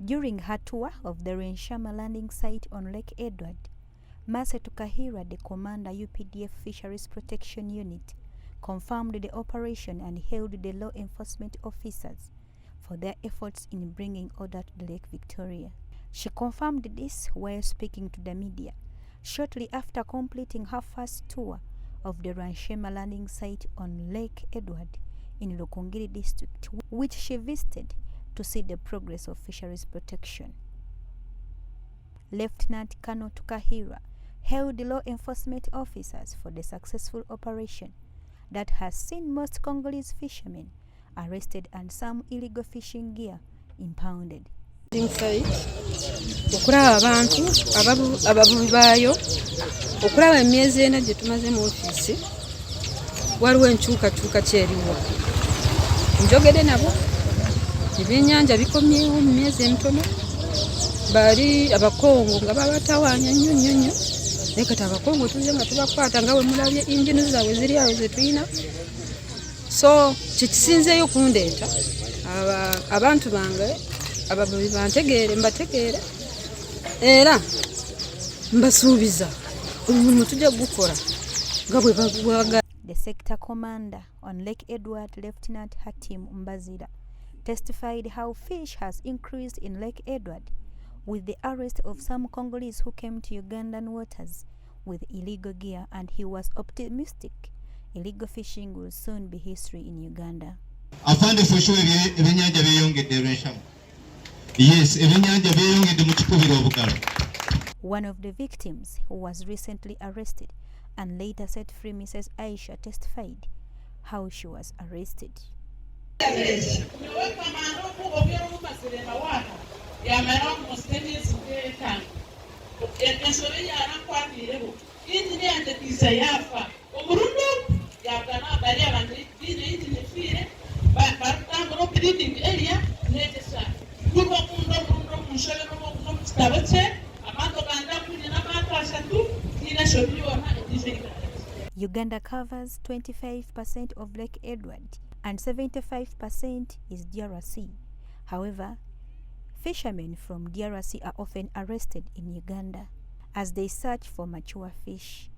During her tour of the Rwenshama landing site on Lake Edward, Mercy Tukahira, the commander UPDF Fisheries Protection Unit, confirmed the operation and hailed the law enforcement officers for their efforts in bringing order to the Lake Victoria. She confirmed this while speaking to the media shortly after completing her first tour of the Rwenshama landing site on Lake Edward in Rukungiri District, which she visited to see the progress of fisheries protection. Lieutenant Colonel Tukahira hailed the law enforcement officers for the successful operation that has seen most Congolese fishermen arrested and some illegal fishing gear impounded. Okulaba abantu abavubi baayo, okulaba emyezi ena gye tumaze mu ofiisi, waliwo enkyukakyuka kyeriwo. Njogedde nabo ebyennyanja bikomyewo mu myezi emitono, bali abakongo nga babatawaanya nnyo naye kati abakongo tuze nga tubakwata nga bwe mulabye injini zaabwe ziri awo ze tulina. So kikisinzeeyo kundeeta abantu bange abavubi mbategeere era mbasuubiza omulimu tujja gukora nga bwe bagwaga. The sector commander on Lake Edward, Lieutenant Hatim Mbazira, testified how fish has increased in Lake Edward with the arrest of some Congolese who came to Ugandan waters with illegal gear, and he was optimistic illegal fishing will soon be history in Uganda. Afande for sure ebyenyanja byeyongedde Rwenshama. Yes, ebyenyanja byeyongedde mu kikubiro obugalo. One of the victims, who was recently arrested and later set free, Mrs. Aisha, testified how she was arrested. Uganda covers 25% of Lake Edward and 75% is DRC. However, fishermen from DRC are often arrested in Uganda as they search for mature fish.